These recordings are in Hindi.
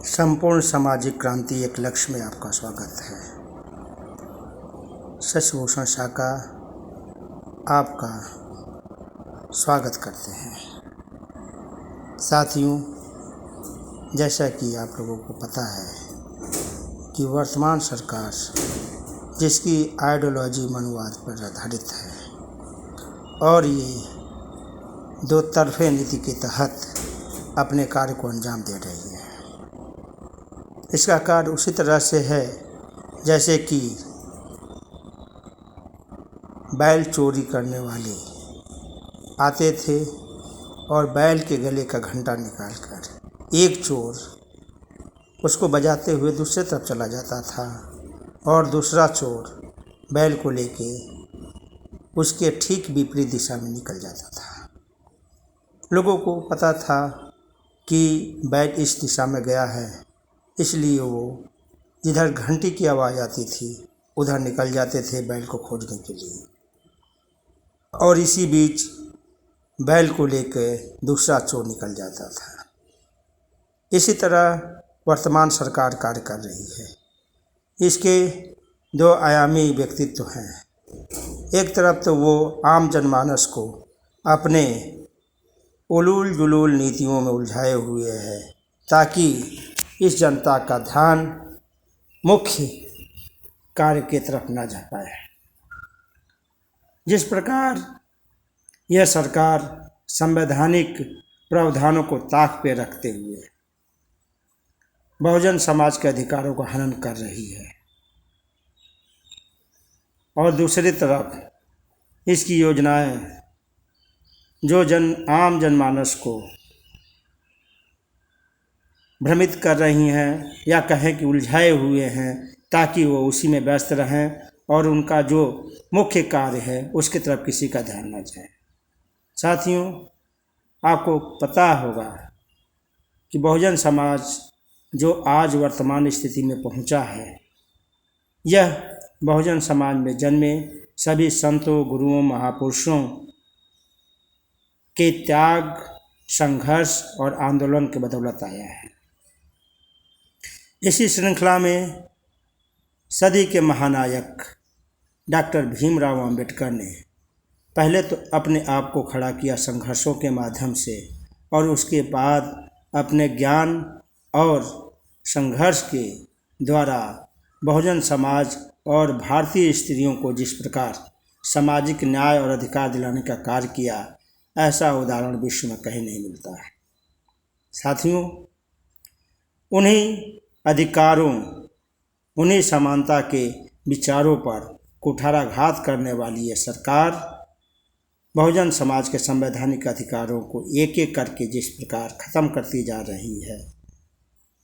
संपूर्ण सामाजिक क्रांति एक लक्ष्य में आपका स्वागत है। शशिभूषण साका आपका स्वागत करते हैं। साथियों, जैसा कि आप लोगों को पता है कि वर्तमान सरकार जिसकी आइडियोलॉजी मनुवाद पर आधारित है और ये दो तरफे नीति के तहत अपने कार्य को अंजाम दे रही है। इसका कार्य उसी तरह से है जैसे कि बैल चोरी करने वाले आते थे और बैल के गले का घंटा निकालकर एक चोर उसको बजाते हुए दूसरे तरफ चला जाता था और दूसरा चोर बैल को लेके उसके ठीक विपरीत दिशा में निकल जाता था। लोगों को पता था कि बैल इस दिशा में गया है, इसलिए वो जिधर घंटी की आवाज़ आती थी उधर निकल जाते थे बैल को खोजने के लिए, और इसी बीच बैल को लेकर दूसरा चोर निकल जाता था। इसी तरह वर्तमान सरकार कार्य कर रही है। इसके दो आयामी व्यक्तित्व हैं। एक तरफ तो वो आम जनमानस को अपने उलूल जुलूल नीतियों में उलझाए हुए है ताकि इस जनता का ध्यान मुख्य कार्य की तरफ न जा पाए। जिस प्रकार यह सरकार संवैधानिक प्रावधानों को ताक पे रखते हुए बहुजन समाज के अधिकारों का हनन कर रही है, और दूसरी तरफ इसकी योजनाएं जो आम जनमानस को भ्रमित कर रही हैं या कहें कि उलझाए हुए हैं ताकि वो उसी में व्यस्त रहें और उनका जो मुख्य कार्य है उसकी तरफ किसी का ध्यान न जाए। साथियों, आपको पता होगा कि बहुजन समाज जो आज वर्तमान स्थिति में पहुंचा है, यह बहुजन समाज में जन्मे सभी संतों, गुरुओं, महापुरुषों के त्याग, संघर्ष और आंदोलन के बदौलत आया है। इसी श्रृंखला में सदी के महानायक डॉक्टर भीमराव अंबेडकर ने पहले तो अपने आप को खड़ा किया संघर्षों के माध्यम से, और उसके बाद अपने ज्ञान और संघर्ष के द्वारा बहुजन समाज और भारतीय स्त्रियों को जिस प्रकार सामाजिक न्याय और अधिकार दिलाने का कार्य किया, ऐसा उदाहरण विश्व में कहीं नहीं मिलता है। साथियों, उन्हीं अधिकारों, उन्हीं समानता के विचारों पर कुठाराघात करने वाली ये सरकार बहुजन समाज के संवैधानिक अधिकारों को एक एक करके जिस प्रकार ख़त्म करती जा रही है,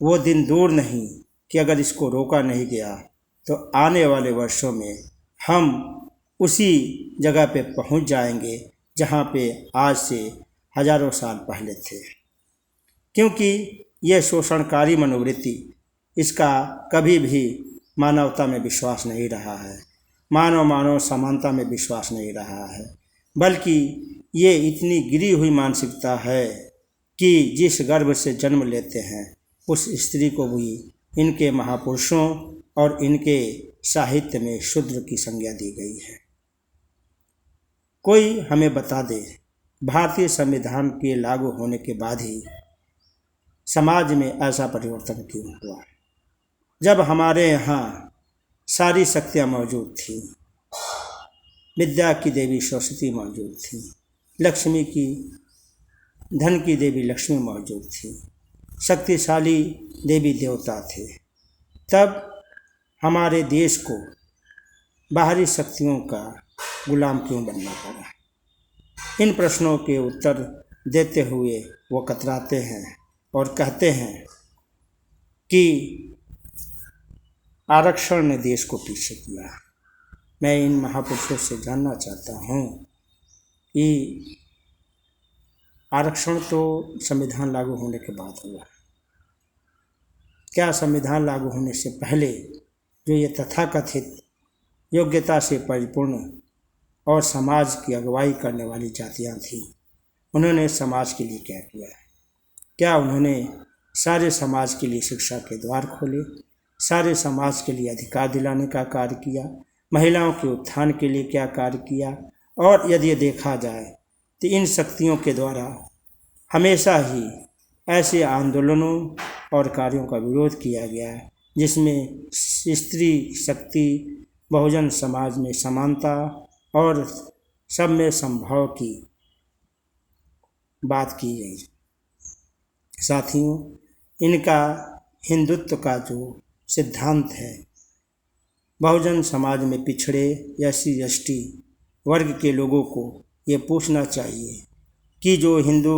वो दिन दूर नहीं कि अगर इसको रोका नहीं गया तो आने वाले वर्षों में हम उसी जगह पे पहुंच जाएंगे जहां पे आज से हजारों साल पहले थे। क्योंकि यह शोषणकारी मनोवृत्ति, इसका कभी भी मानवता में विश्वास नहीं रहा है, मानव समानता में विश्वास नहीं रहा है, बल्कि ये इतनी गिरी हुई मानसिकता है कि जिस गर्भ से जन्म लेते हैं उस स्त्री को भी इनके महापुरुषों और इनके साहित्य में शूद्र की संज्ञा दी गई है। कोई हमें बता दे, भारतीय संविधान के लागू होने के बाद ही समाज में ऐसा परिवर्तन क्यों हुआ, जब हमारे यहाँ सारी शक्तियाँ मौजूद थीं, विद्या की देवी सरस्वती मौजूद थी, लक्ष्मी की, धन की देवी लक्ष्मी मौजूद थी, शक्तिशाली देवी देवता थे, तब हमारे देश को बाहरी शक्तियों का गुलाम क्यों बनना पड़ा? इन प्रश्नों के उत्तर देते हुए वो कतराते हैं और कहते हैं कि आरक्षण ने देश को पीछे किया। मैं इन महापुरुषों से जानना चाहता हूँ कि आरक्षण तो संविधान लागू होने के बाद हुआ, क्या संविधान लागू होने से पहले जो ये तथाकथित योग्यता से परिपूर्ण और समाज की अगुवाई करने वाली जातियाँ थीं, उन्होंने समाज के लिए क्या किया है? क्या उन्होंने सारे समाज के लिए शिक्षा के द्वार खोले, सारे समाज के लिए अधिकार दिलाने का कार्य किया, महिलाओं के उत्थान के लिए क्या कार्य किया। और यदि देखा जाए तो इन शक्तियों के द्वारा हमेशा ही ऐसे आंदोलनों और कार्यों का विरोध किया गया जिसमें स्त्री शक्ति, बहुजन समाज में समानता और सब में समभाव की बात की गई। साथियों, इनका हिंदुत्व का जो सिद्धांत है, बहुजन समाज में पिछड़े SC/ST वर्ग के लोगों को ये पूछना चाहिए कि जो हिंदू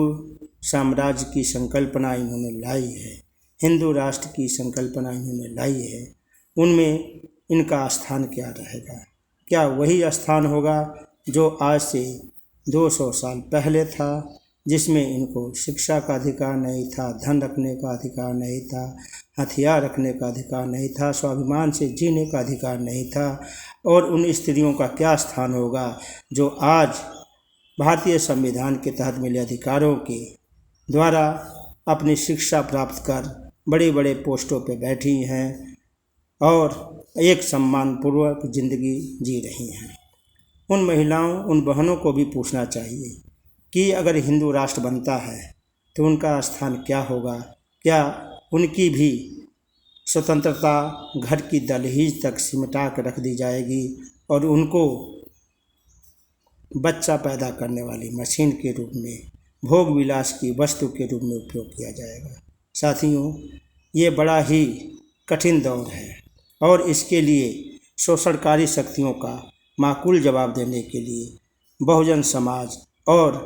साम्राज्य की संकल्पना इन्होंने लाई है, हिंदू राष्ट्र की संकल्पना इन्होंने लाई है, उनमें इनका स्थान क्या रहेगा? क्या वही स्थान होगा जो आज से 200 साल पहले था, जिसमें इनको शिक्षा का अधिकार नहीं था, धन रखने का अधिकार नहीं था, हथियार रखने का अधिकार नहीं था, स्वाभिमान से जीने का अधिकार नहीं था? और उन स्त्रियों का क्या स्थान होगा जो आज भारतीय संविधान के तहत मिले अधिकारों के द्वारा अपनी शिक्षा प्राप्त कर बड़े बड़े पोस्टों पर बैठी हैं और एक सम्मानपूर्वक ज़िंदगी जी रही हैं? उन महिलाओं, उन बहनों को भी पूछना चाहिए कि अगर हिंदू राष्ट्र बनता है तो उनका स्थान क्या होगा? क्या उनकी भी स्वतंत्रता घर की दहलीज तक सिमटा कर रख दी जाएगी और उनको बच्चा पैदा करने वाली मशीन के रूप में, भोग विलास की वस्तु के रूप में उपयोग किया जाएगा? साथियों, ये बड़ा ही कठिन दौर है और इसके लिए शोषणकारी शक्तियों का माकूल जवाब देने के लिए बहुजन समाज और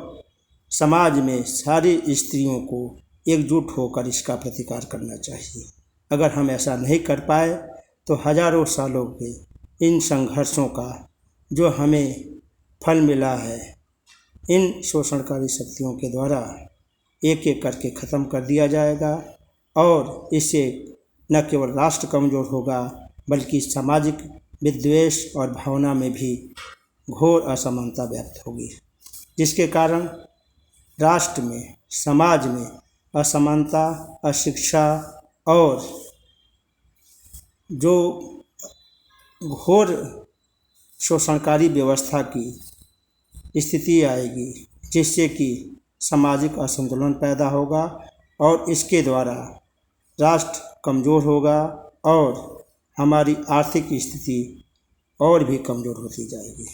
समाज में सारी स्त्रियों को एकजुट होकर इसका प्रतिकार करना चाहिए। अगर हम ऐसा नहीं कर पाए तो हजारों सालों के इन संघर्षों का जो हमें फल मिला है, इन शोषणकारी शक्तियों के द्वारा एक एक करके ख़त्म कर दिया जाएगा और इससे न केवल राष्ट्र कमज़ोर होगा बल्कि सामाजिक विद्वेष और भावना में भी घोर असमानता व्यक्त होगी, जिसके कारण राष्ट्र में, समाज में असमानता, अशिक्षा और जो घोर शोषणकारी व्यवस्था की स्थिति आएगी, जिससे कि सामाजिक असंतुलन पैदा होगा और इसके द्वारा राष्ट्र कमज़ोर होगा और हमारी आर्थिक स्थिति और भी कमज़ोर होती जाएगी।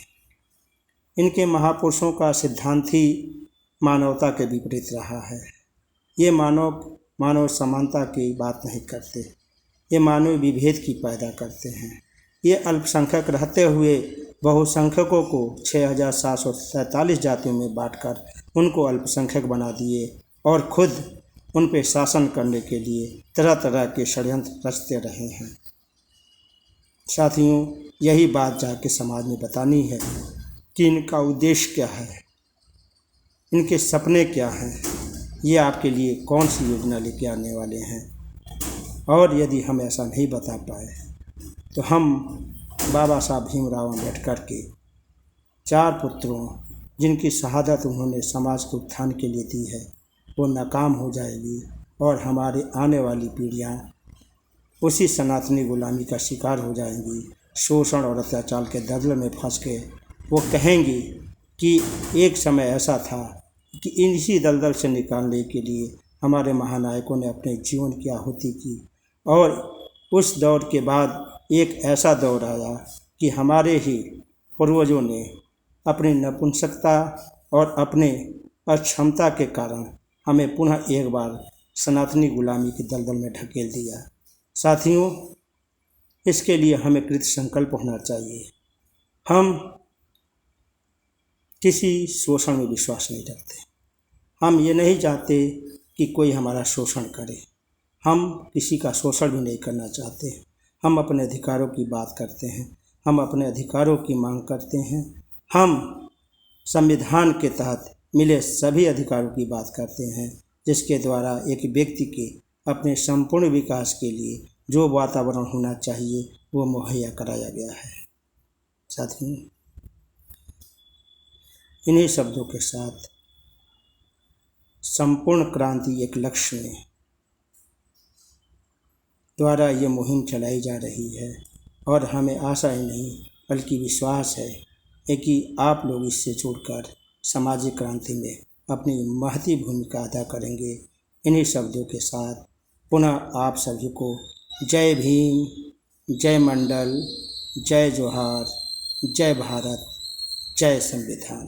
इनके महापुरुषों का सिद्धांत ही मानवता के विपरीत रहा है। ये मानव समानता की बात नहीं करते, ये मानव विभेद की पैदा करते हैं। ये अल्पसंख्यक रहते हुए बहुसंख्यकों को 6747 जातियों में बांटकर उनको अल्पसंख्यक बना दिए और खुद उन पे शासन करने के लिए तरह तरह के षड्यंत्र रचते रहे हैं। साथियों, यही बात जाके समाज में बतानी है कि इनका उद्देश्य क्या है, इनके सपने क्या हैं, ये आपके लिए कौन सी योजना लेके आने वाले हैं। और यदि हम ऐसा नहीं बता पाए तो हम बाबा साहब भीमराव अम्बेडकर के 4 पुत्रों, जिनकी शहादत उन्होंने समाज के उत्थान के लिए दी है, वो नाकाम हो जाएगी और हमारे आने वाली पीढ़ियाँ उसी सनातनी गुलामी का शिकार हो जाएंगी। शोषण और अत्याचार के दलदल में फंस के वो कहेंगी कि एक समय ऐसा था कि इसी दलदल से निकालने के लिए हमारे महानायकों ने अपने जीवन की आहुति की और उस दौर के बाद एक ऐसा दौर आया कि हमारे ही पूर्वजों ने अपनी नपुंसकता और अपने अक्षमता के कारण हमें पुनः एक बार सनातनी गुलामी की दलदल में ढकेल दिया। साथियों, इसके लिए हमें कृत संकल्प होना चाहिए। हम किसी शोषण में विश्वास नहीं रखते, हम ये नहीं चाहते कि कोई हमारा शोषण करे, हम किसी का शोषण भी नहीं करना चाहते। हम अपने अधिकारों की बात करते हैं, हम अपने अधिकारों की मांग करते हैं, हम संविधान के तहत मिले सभी अधिकारों की बात करते हैं, जिसके द्वारा एक व्यक्ति के अपने संपूर्ण विकास के लिए जो वातावरण होना चाहिए वो मुहैया कराया गया है। साथियों, इन्हीं शब्दों के साथ संपूर्ण क्रांति एक लक्ष्य में द्वारा ये मुहिम चलाई जा रही है और हमें आशा ही नहीं बल्कि विश्वास है कि आप लोग इससे जुड़कर सामाजिक क्रांति में अपनी महती भूमिका अदा करेंगे। इन्हीं शब्दों के साथ पुनः आप सभी को जय भीम, जय मंडल, जय जोहार, जय भारत, जय संविधान।